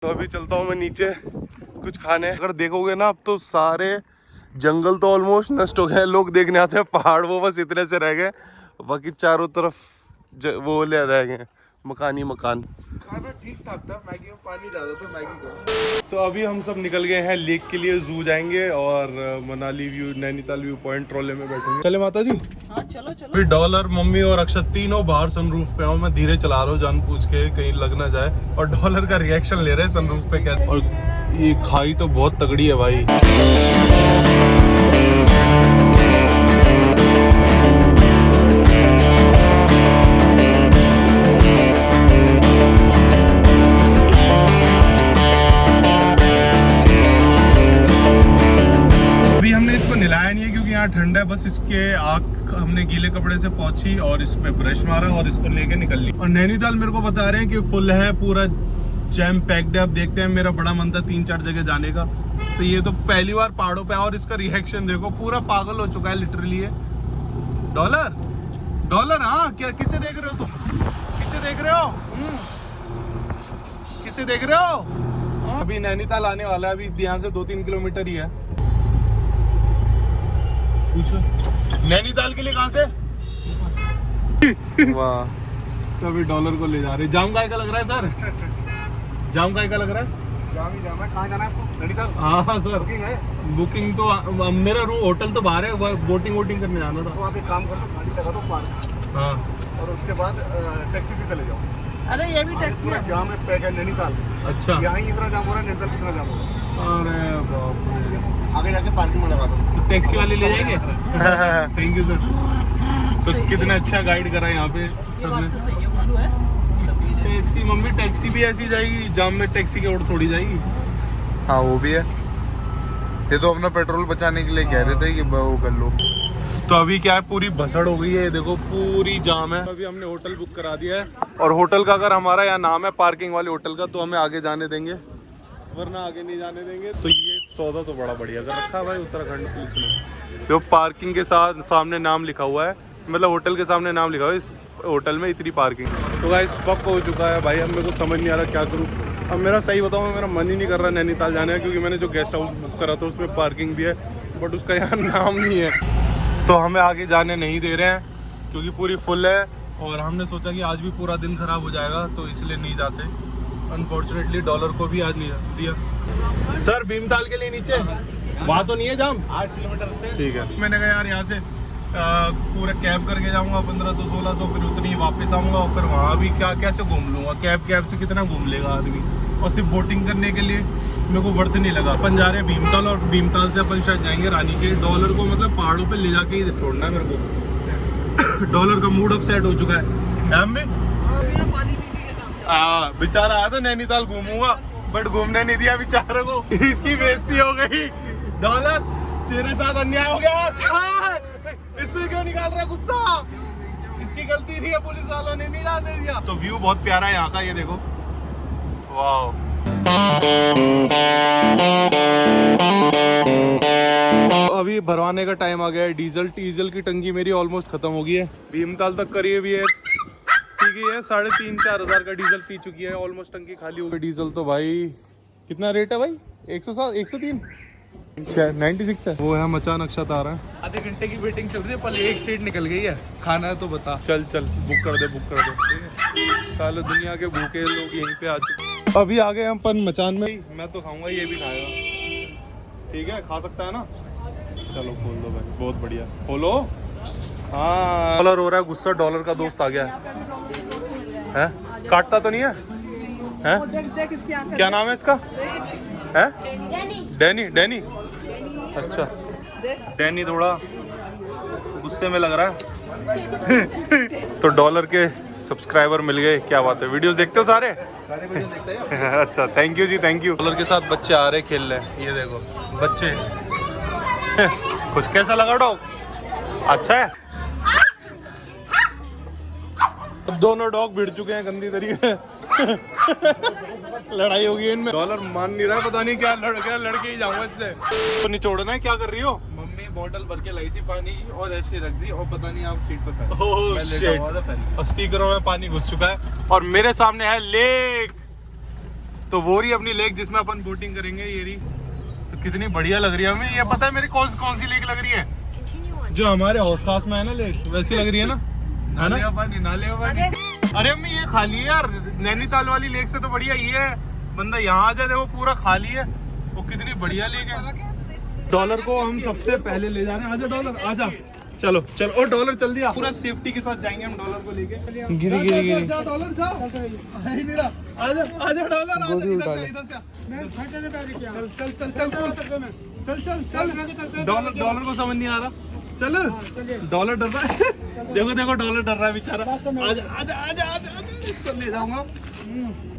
तो अभी चलता हूँ मैं नीचे कुछ खाने। अगर देखोगे ना अब तो सारे जंगल तो ऑलमोस्ट नष्ट हो गए, लोग देखने आते हैं पहाड़ वो बस इतने से रह गए, बाकी चारों तरफ वो ले रह गए मकान ही मकान। खाना ठीक ठाक था, मैगी में पानी ज्यादा था, मैगी का। तो अभी हम सब निकल गए हैं लेक के लिए, जू जाएंगे और Manali view Nainital view point trolley में बैठेंगे। चले माता जी? हाँ चलो चलो। फिर डॉलर मम्मी और अक्षत तीनों बाहर सनरूफ पे हूँ, मैं धीरे चला रहा हूँ जान पूछ के कहीं लग ना जाए, और डॉलर का रिएक्शन ले रहे हैं सनरूफ पे कैसे। और ये खाई तो बहुत तगड़ी है भाई। यहाँ ठंड है, बस इसके आँख हमने गीले कपड़े से पोंछी और इस पे ब्रश मारा और इसको लेके निकल ली। और नैनीताल मेरे को बता रहे हैं कि फुल है, पूरा जैम पैक्ड है। अब देखते हैं, मेरा बड़ा मन था 3-4 जगह जाने का, तो ये तो पहली बार पहाड़ों पे। और इसका रिएक्शन देखो, पूरा पागल हो चुका है लिटरली है। डॉलर डॉलर हाँ क्या, किसे देख रहे हो तुम? किसे देख रहे हो? किसे देख रहे हो? अभी नैनीताल आने वाला है, अभी यहाँ से 2-3 किलोमीटर ही है। पूछो नैनीताल के लिए कहाँ से? वाह। तो अभी डॉलर को ले जा रहे। जाम का लग रहा है सर? जाम का लग रहा है? जाम ही जाम है। कहाँ जाना है आपको? नैनीताल? हाँ सर। बुकिंग है? बुकिंग तो मेरा होटल तो बाहर है, बोटिंग वोटिंग करने जाना था। तो आप एक काम कर लो, गाड़ी लगा दो पार्क। हाँ। और उसके बाद टैक्सी से चले जाओ। अरे ये भी टैक्सी है। जाम है, पैक है नैनीताल। अच्छा। यहाँ ही इतना जाम हो रहा है, नैनीताल कितना जाम होगा? अरे बाप रे। आगे जाके पार्किंग में लगा दो। तो टैक्सी वाले ले जाएंगे? Thank you sir. तो कितना अच्छा गाइड करा यहाँ पे सबने। तो सही है, बोलो है। टैक्सी मम्मी, टैक्सी भी ऐसी जाएगी जाम में, टैक्सी की और थोड़ी जाएगी। हाँ वो भी है, ये तो अपना पेट्रोल बचाने के लिए कह रहे थे कि वो कर लो। तो अभी क्या है, पूरी भसड़ हो गई है, देखो पूरी जाम है। अभी हमने होटल बुक करा दिया है, और होटल का अगर हमारा यहाँ नाम है पार्किंग वाले होटल का, तो हमें आगे जाने देंगे, वरना आगे नहीं जाने देंगे। तो ये सौदा तो बड़ा बढ़िया कर रखा है भाई उत्तराखंड पुलिस ने। जो पार्किंग के साथ सामने नाम लिखा हुआ है, मतलब होटल के सामने नाम लिखा हुआ है, इस होटल में इतनी पार्किंग। तो गाइस वक्त हो चुका है भाई, अब मेरे को समझ नहीं आ रहा क्या करूँ। अब मेरा सही बताऊँ, मेरा मन ही नहीं कर रहा नैनीताल जाने का, क्योंकि मैंने जो गेस्ट हाउस बुक करा था उसमें पार्किंग भी है, बट उसका यहाँ नाम नहीं है। तो हमें आगे जाने नहीं दे रहे हैं क्योंकि पूरी फुल है, और हमने सोचा कि आज भी पूरा दिन खराब हो जाएगा, तो इसलिए नहीं जाते। अनफॉर्चुनेटली डॉलर को भी आज नहीं दिया। सर भीमताल के लिए नीचे वहाँ तो नहीं है जाम? 8 किलोमीटर से। ठीक है। मैंने कहा यार यहाँ से पूरा कैब करके जाऊँगा 1500-1600, फिर उतनी वापस आऊँगा, और फिर वहाँ भी क्या कैसे घूम लूँगा? कैब से कितना घूम लेगा आदमी? और सिर्फ बोटिंग करने के लिए मेरे को वर्थ नहीं लगा। अपन जा रहे हैं भीमताल, और भीमताल से अपन शायद जाएंगे रानी के। डॉलर को मतलब पहाड़ों पे ले जाके ही छोड़ना है मेरे को। डॉलर का मूड अप सेट हो चुका है। बेचारा आया था नैनीताल घूमूंगा, बट घूमने नहीं दिया बेचारे को। इसकी बेइज्जती हो गई। डॉलर तेरे साथ अन्याय हो गया। इसमें क्यों निकाल रहा गुस्सा? इसकी गलती नहीं है, पुलिस वालों ने नहीं जाने दिया। तो व्यू बहुत प्यारा है यहाँ का, ये देखो। वाह। अभी भरवाने का टाइम आ गया है। डीजल की टंकी मेरी ऑलमोस्ट खत्म हो गई है। भीमताल तक करीब ये ठीक है 3,500-4 हज़ार का डीजल पी चुकी है, ऑलमोस्ट टंकी खाली हो गई। डीजल तो भाई कितना रेट है भाई? 107, 103, 96 है। वो है मचान अक्षत आ रहा है। आधे घंटे की वेटिंग चल रही है, पहले एक सीट निकल गई है। खाना है तो बता। चल बुक कर दे। साले दुनिया के भूखे लोग यहीं पे आ चुके। अभी आ गए हम अपन मचान में। मैं तो खाऊंगा, ये भी खाएगा। ठीक है, खा सकता है ना? चलो खोल दो भाई, बहुत बढ़िया, खोलो। हाँ डॉलर हो रहा है गुस्सा, डॉलर का दोस्त आ गया है। काटता तो नहीं है? क्या नाम है इसका? है डैनी। अच्छा डैनी थोड़ा गुस्से में लग रहा है। तो डॉलर के सब्सक्राइबर मिल गए, क्या बात है। वीडियोस देखते हो सारे वीडियो देखते हैं। अच्छा थैंक यू जी, थैंक यू। डॉलर के साथ बच्चे आ रहे खेल रहे, ये देखो बच्चे। खुश कैसा लगा डॉग? अच्छा है। दोनों डॉग भिड़ चुके हैं गंदी तरीके। लड़ाई होगी इनमें। डॉलर मान नहीं रहा है, पता नहीं क्या लड़के ही जाऊंगा इससे। तो निचोड़ना है, क्या कर रही हो? मम्मी बोतल भर के लाई थी पानी की, और ऐसे रख दी, और पता नहीं आप सीट पे फैल। Oh shit. और स्पीकरों में पानी घुस चुका है, और मेरे सामने है लेक। तो वो रही अपनी लेक जिसमें अपन बोटिंग करेंगे, ये रही। तो कितनी बढ़िया लग रही है हमें। ये पता है मेरी कौन सी लेक लग रही है? जो हमारे हौस खास में है ना लेक, वैसी लग रही है ना? नाले पानी। अरे अम्मी ये खाली है यार, नैनीताल वाली लेक से तो बढ़िया ये है। बंदा यहाँ आ जाए देखो पूरा खाली है। वो कितनी बढ़िया लेक है। डॉलर को हम सबसे पहले ले जा रहे हैं। आजा डॉलर आजा, चलो चलो। और डॉलर चल दिया, पूरा सेफ्टी के साथ जाएंगे हम डॉलर को लेके। गिरी जा डॉलर, जा आजा आजा डॉलर, इधर से चल। डॉलर को समझ नहीं आ रहा, चल। डॉलर डर रहा है, देखो देखो डॉलर डर रहा है बेचारा। आजा आजा आजा आजा आजा, इसको ले जाऊंगा।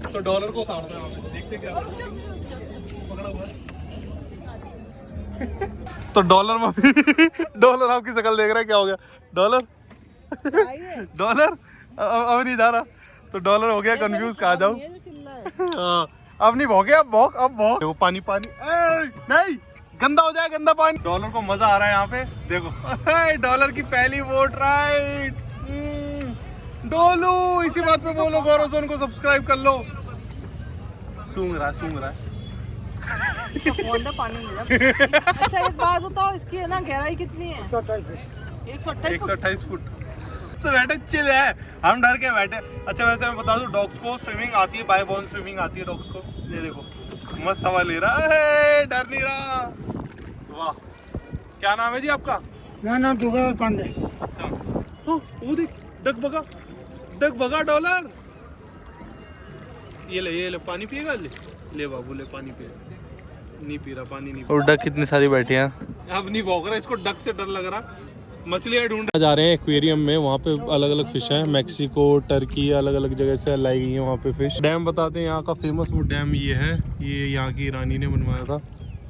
तो डॉलर को उतारते हैं, देखते क्या पकड़ा हुआ है। तो डॉलर में डॉलर आपकी शक्ल देख रहा है, क्या हो गया? डॉलर डॉलर अब नहीं जा रहा। तो डॉलर हो गया कंफ्यूज, कहाँ जाऊँ? हाँ, अब नहीं भौंके, अब भौंक, अब भौंक। वो पानी नहीं, गंदा हो जाए, गंदा पानी। डॉलर को मजा आ रहा है यहाँ पे, देखो। डॉलर की पहली वोट राइट। डोलू, इसी बात पे बोलो गौरव जोन को सब्सक्राइब कर लो। सूंघ रहा है। पानी मिला। अच्छा एक बात बताओ, इसकी है ना गहराई कितनी है? 128 फुट। तो बैठे चिल है, हम डर के बैठे। अच्छा वैसे मैं बता दूं, डॉग्स को स्विमिंग आती है, बाय बॉर्न स्विमिंग आती है डॉग्स को। ये देखो मस्त सवाल ले रहा है, डर नहीं रहा। वाह, क्या नाम है जी आपका? मेरा नाम दुर्गा पांडे। अच्छा, वो देख डक भगा डॉलर। ये ले पानी पिएगा? ले बाबू ले पानी पिए। नहीं पी रहा पानी, नहीं। और डक कितनी सारी बैठी हैं। अब नहीं भौंक रहा, इसको डक से डर लग रहा। मछलियाँ ढूंढ जा रहे हैं एक्वेरियम में, वहाँ पे अलग अलग फिश हैं। मैक्सिको, टर्की, अलग अलग जगह से लाई गई है वहाँ पे फिश। डैम बताते हैं यहाँ का फेमस, वो डैम ये है, ये यहाँ की रानी ने बनवाया था।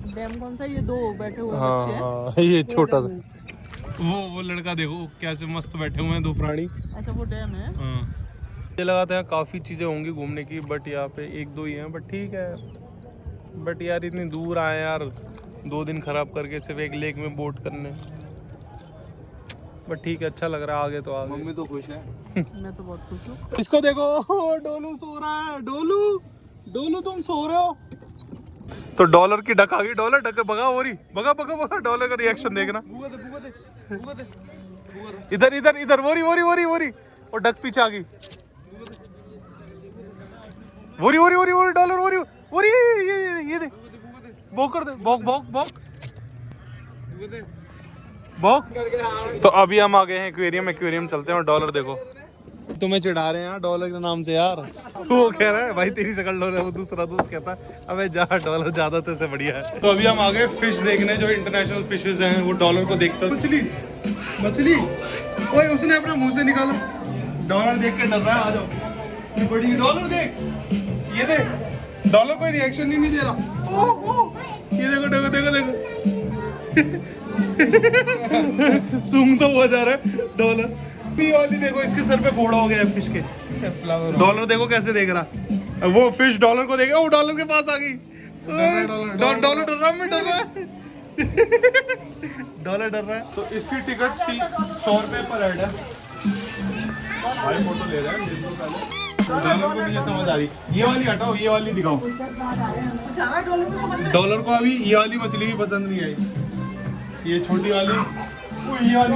डैम कौन सा? ये दो बैठे हुए हाँ बच्चे हैं। हाँ, ये छोटा सा वो लड़का देखो कैसे मस्त बैठे हुए हैं, दो प्राणी। अच्छा वो डैम है। हाँ, ये लगाते हैं काफ़ी चीज़ें होंगी घूमने की, बट यहाँ पे एक दो ही हैं, बट ठीक है। बट यार इतनी दूर आए यार, 2 दिन खराब करके सिर्फ एक लेक में बोट करने। बट ठीक है, अच्छा लग रहा है। आगे तो आगे। मम्मी तो खुश है। मैं तो बहुत खुश हूँ। इसको देखो, डोलू सो रहा है। डोलू तुम सो रहे हो। तो डॉलर की डक आ गई। डॉलर डक भगा हो रही, भगा। डॉलर का रिएक्शन देखना। इधर वोरी और डक पीछे आ गई। वोरी डॉलर वोरी ये दे, भौंक कर दे, भौंक। तो अभी हम आ गए हैं एक्वेरियम चलते हैं। और डॉलर देखो, तुम्हें चिढ़ा रहे हैं यार डॉलर के नाम से यार। वो कह रहा है भाई तेरी शकल डॉलर है, वो दूसरा दोस्त कहता है अबे जा, डॉलर ज्यादा तो से बढ़िया है। तो अभी हम आ गए फिश देखने, जो इंटरनेशनल फिशेज हैं, वो डॉलर को देखते हैं। मछली ओए, उसने अपने मुंह से निकाला। डॉलर देख के डर रहा है, आ जाओ। बड़ी डॉलर देख, ये देख, डॉलर कोई रिएक्शन ही नहीं दे रहा। ये देखो सूंघ तो हुआ जा रहा है डॉलर। ये वाली देखो, इसके सर पे फोड़ा हो गया है फिश के। डॉलर देखो कैसे देख रहा, वो फिश डॉलर को देखेगा, वो डॉलर के पास आ गई। डॉलर डर रहा है, मैं डर रहा है। डॉलर डर रहा है। तो इसकी टिकट 100 रुपए पर हेड है। भाई फोटो ले रहा है। डॉलर को नहीं समझ आ रही, ये वाली हटाओ, ये वाली दिखाओ। डॉलर को अभी ये वाली मछली भी पसंद नहीं आई, ये छोटी वाली, ये वाली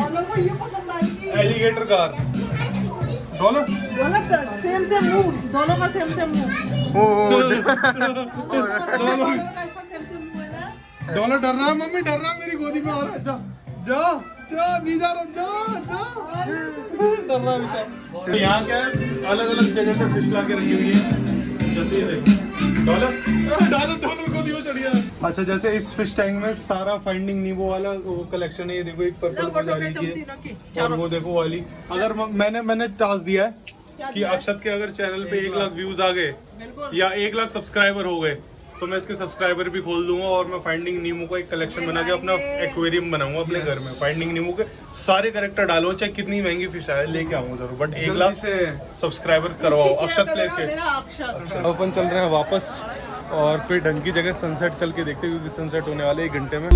एलिगेटर कार। डॉलर सेम मुंह, दोनों का सेम मुंह। डॉलर डर रहा है, मम्मी डर रहा है, मेरी गोदी में आ रहा है। जा नहीं जा रहा, जा डर रहा है बेचारा। तो यहाँ क्या है, अलग अलग जगह से फिश ला के रखी हुई है। जैसे ये देखो, डॉलर को दियो चढ़िया। अच्छा, जैसे इस फिश टैंक में सारा फाइंडिंग नीमो वाला वो कलेक्शन है। ये देखो, एक पर्पल गुजारी की है, और वो देखो वाली। अगर मैंने टास्क दिया है कि अक्षत के अगर चैनल पे 1 लाख व्यूज आ गए या 1 लाख सब्सक्राइबर हो गए, तो मैं इसके सब्सक्राइबर भी खोल दूंगा, और मैं फाइंडिंग नीमो का एक कलेक्शन बना के अपना एक्वेरियम बनाऊंगा अपने घर में। फाइंडिंग नीमो के सारे कैरेक्टर डालूंगा, चाहे कितनी महंगी फिश आए, लेके आऊंगा जरूर। बट 1 लाख से सब्सक्राइबर करवाओ अक्षत प्लेस के। अपन चल रहे हैं वापस, और कोई ढंग की जगह सनसेट चल के देखते हैं, क्योंकि सनसेट होने वाले 1 घंटे में।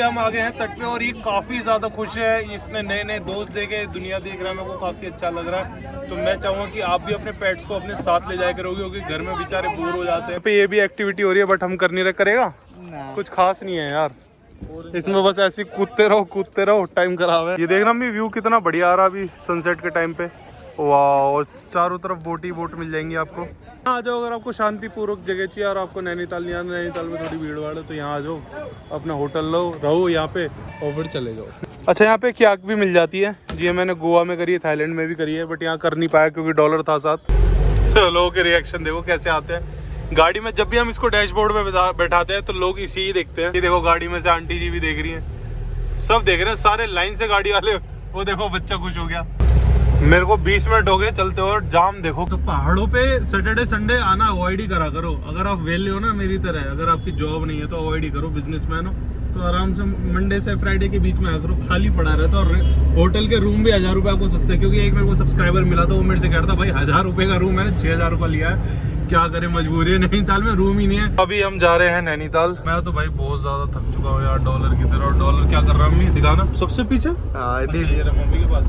हम आ गए हैं तट पे और ये काफ़ी ज़्यादा खुश है। इसने नए नए दोस्त देखे, दुनिया देख रहा है, मेरे को काफ़ी अच्छा लग रहा है। तो मैं चाहूँगा कि आप भी अपने पेट्स को अपने साथ ले जाया करोगे, क्योंकि घर में बेचारे बोर हो जाते हैं। पे ये भी एक्टिविटी हो रही है बट हम कर नहीं रहे। करेगा कुछ खास नहीं है यार इसमें, बस ऐसे कूदते रहो, टाइम खराब है। ये देखना भी व्यू कितना बढ़िया आ रहा अभी सनसेट के टाइम पे। वाह, और चारों तरफ बोट ही बोट मिल जाएंगी आपको। आ जाओ अगर आपको शांतिपूर्वक जगह चाहिए और आपको नैनीताल नहीं आना, नैनीताल में थोड़ी भीड़ भाड़ है, तो यहाँ आ जाओ, अपना होटल लो, रहो यहाँ पे और फिर चले जाओ। अच्छा, यहाँ पे क्याक भी मिल जाती है जी। मैंने गोवा में करी है, थाईलैंड में भी करी है, बट यहाँ कर नहीं पाया क्योंकि डॉलर था साथ। लोगों के रिएक्शन देखो कैसे आते हैं गाड़ी में। जब भी हम इसको डैशबोर्ड में बैठाते हैं तो लोग इसी ही देखते हैं। ये देखो गाड़ी में से आंटी जी भी देख रही हैं, सब देख रहे हैं, सारे लाइन से गाड़ी वाले। वो देखो बच्चा खुश हो गया। मेरे को 20 मिनट हो गए चलते हुए और जाम देखो। तो पहाड़ों पे सैटरडे संडे आना अवॉइड ही करा करो। अगर आप वेले हो ना मेरी तरह, अगर आपकी जॉब नहीं है तो अवॉइड ही करो। बिजनेसमैन हो तो आराम से मंडे से फ्राइडे के बीच में आया करो, खाली पड़ा रहता। और होटल के रूम भी 1000 रुपये आपको सस्ते, क्योंकि एक मेरे को सब्सक्राइबर मिला था, वो मेरे से कह रहा था भाई 1000 रुपये का रूम मैंने 6000 रुपये लिया है, क्या करें, मजबूरी है, नैनीताल में रूम ही नहीं है। अभी हम जा रहे हैं नैनीताल। मैं तो भाई बहुत ज्यादा थक चुका हूँ यार डॉलर की तरह। और डॉलर क्या कर रहा है दिखाना सबसे पीछे। अच्छा, ये रहा मम्मी के पास।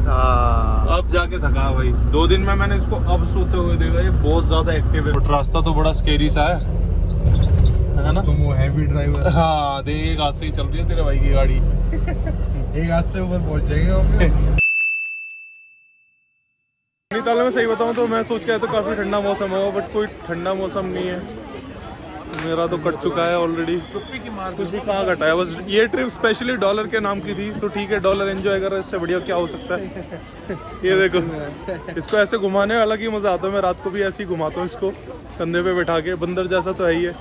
अब जाके थका भाई, 2 दिन में मैंने इसको अब सोते हुए देखा। ये बहुत ज्यादा एक्टिव है। रास्ता तो बड़ा स्केरी सा है ना। तुम वो हैवी ड्राइवर। हाँ देख, एक हाथ से ही चल रही है तेरे भाई की गाड़ी। एक हाथ से ऊपर पहुंच जाएंगे हम। नैनीताल में सही बताऊं तो मैं सोच के आया था काफ़ी ठंडा मौसम होगा, बट कोई ठंडा मौसम नहीं है। मेरा तो कट चुका है ऑलरेडी। चुप्पी की मार, कुछ भी कहाँ कटा है। बस ये ट्रिप स्पेशली डॉलर के नाम की थी, तो ठीक है, डॉलर एंजॉय कर रहा है, इससे बढ़िया क्या हो सकता है। ये देखो, इसको ऐसे घुमाने वाला की मज़ा आता है। मैं रात को भी ऐसे ही घुमाता हूँ इसको, कंधे पे बैठा के। बंदर जैसा तो है ही है।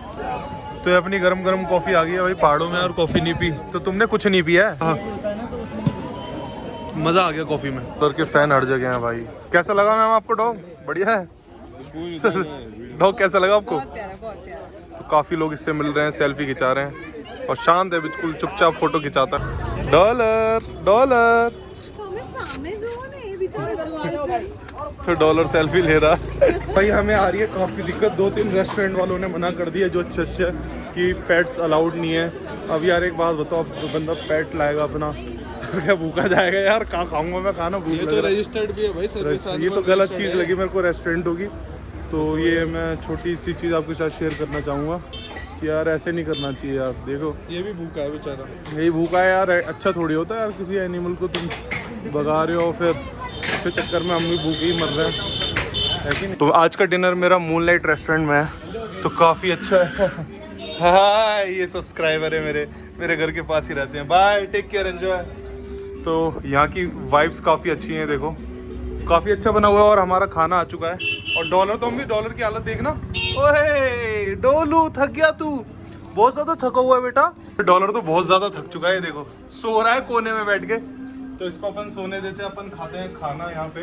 तो अपनी गरम गरम कॉफ़ी आ गई है भाई पहाड़ों में, और कॉफ़ी नहीं पी तो तुमने कुछ नहीं पिया है। मज़ा आ गया कॉफ़ी में। डॉग के फैन हर जगह हैं भाई। कैसा लगा मैम आपको डॉग? बढ़िया है। डॉग कैसा लगा आपको? बहुत प्यारा। तो काफ़ी लोग इससे मिल रहे हैं, सेल्फी खिंचा रहे हैं, और शांत है बिल्कुल, चुपचाप फोटो खिंचाता है। डॉलर तो डॉलर सेल्फी ले रहा भाई। हमें आ रही है काफ़ी दिक्कत। 2-3 रेस्टोरेंट वालों ने मना कर दिया जो अच्छे कि पेट्स अलाउड नहीं है। अब यार एक बात बताओ, अब जो बंदा पेट लाएगा अपना तो क्या भूखा जाएगा यार? कहाँ खाऊंगा मैं खाना? भूख तो रजिस्टर्ड भी है भाई सर्विस। ये तो गलत चीज़ लगी मेरे को, रेस्टोरेंट होगी। तो ये मैं छोटी सी चीज़ आपके साथ शेयर करना चाहूँगा कि यार ऐसे नहीं करना चाहिए यार। देखो ये भी भूखा है बेचारा, यही भूखा है यार। अच्छा थोड़ी होता है यार किसी एनिमल को तुम भगा रहे हो, फिर उसके चक्कर में हम भी भूखे ही मर रहे हैं, है कि नहीं? तो आज का डिनर मेरा मूनलाइट रेस्टोरेंट में है, तो काफ़ी अच्छा है। हाँ, ये सब्सक्राइबर है मेरे घर के पास ही रहते हैं। Bye, take care, enjoy. तो यहाँ की वाइब्स काफ़ी अच्छी हैं। देखो काफ़ी अच्छा बना हुआ है, और हमारा खाना आ चुका है। और डॉलर तो, हम भी डॉलर की हालत देखना। ओए डोलू, थक गया तू? बहुत ज़्यादा थका हुआ है बेटा। डॉलर तो बहुत ज़्यादा थक चुका है। देखो सो रहा है कोने में बैठ के। तो इसको अपन सोने देते हैं, अपन खाते हैं खाना यहाँ पे।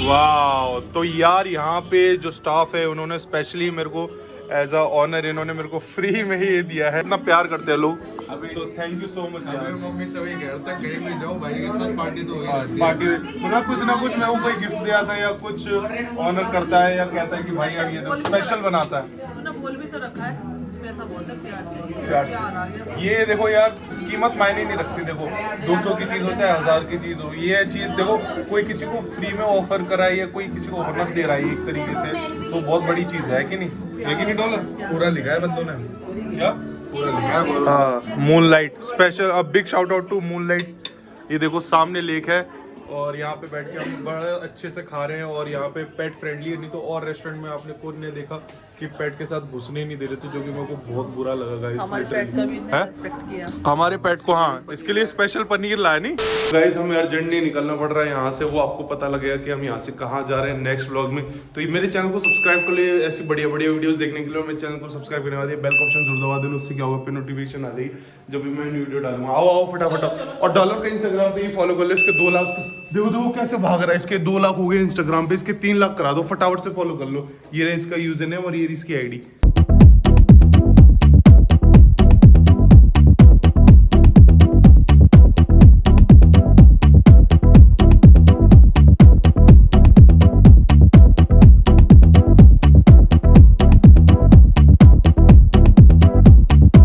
वाह, तो यार यहाँ पे जो स्टाफ है उन्होंने स्पेशली मेरे को एज अ ऑनर, इन्होंने मेरे को फ्री में ही ये दिया है। इतना प्यार करते हैं लोग, तो थैंक यू सो मच यार। मम्मी से वही कहता कहीं भी जाओ भाई के साथ पार्टी तो होगी। पार्टी कुछ ना कुछ मैं वो कोई गिफ्ट दिया था, या कुछ ऑनर करता है, या कहता है कि भाई यार ये तो स्पेशल बनाता है। उन्होंने बोल भी तो रखा है, पैसा बहुत है, प्यार। प्यार आ गया। ये देखो यार, कीमत मायने नहीं रखती। देखो 200 की चीज़ हो चाहे 1000 की चीज़ हो, ये चीज़ देखो कोई किसी को फ्री में ऑफर करा है, या कोई किसी को ऑनर दे रहा है एक तरीके से, तो बहुत बड़ी चीज़ है कि नहीं? लेकिन डॉलर पूरा लिखा है बंदों ने, क्या पूरा लिखा है। हाँ, Moonlight special. A big shout out to Moonlight. ये देखो सामने लेक है, और यहाँ पे बैठ के हम बड़े अच्छे से खा रहे हैं। और यहाँ पे पेट फ्रेंडली है, नहीं तो और रेस्टोरेंट में आपने खुद ने देखा कि पेट के साथ घुसने नहीं दे रहे थे, जो कि मेरे को बहुत बुरा लगा। हमारे पेट का भी रिस्पेक्ट किया। हमारे पेट को, हाँ, इसके लिए स्पेशल पनीर लाया नहीं गाइस। हमें अर्जेंटली निकलना पड़ रहा है यहाँ से। वो आपको पता लगेगा कि हम यहाँ से कहाँ जा रहे हैं नेक्स्ट व्लॉग में। तो ये मेरे चैनल को सब्सक्राइब कर लिए, ऐसी बढ़िया बढ़िया वीडियोस देखने के लिए। मेरे चैनल को सब्सक्राइब करने वाले बेल का ऑप्शन जरूर दबा देना, उससे क्या होगा पे नोटिफिकेशन आ जाएगी जब भी मैं वीडियो डालूंगा। आओ फटाफट। और डॉलर का इंस्टाग्राम पे ही फॉलो कर ले, इसके 2 लाख देखो कैसे भाग रहा है। इसके 2 लाख हो गए इंस्टाग्राम पे, इसके 3 लाख करा दो, फटाफट से फॉलो कर लो। ये रहा इसका यूजर नेम और ये इसकी आईडी।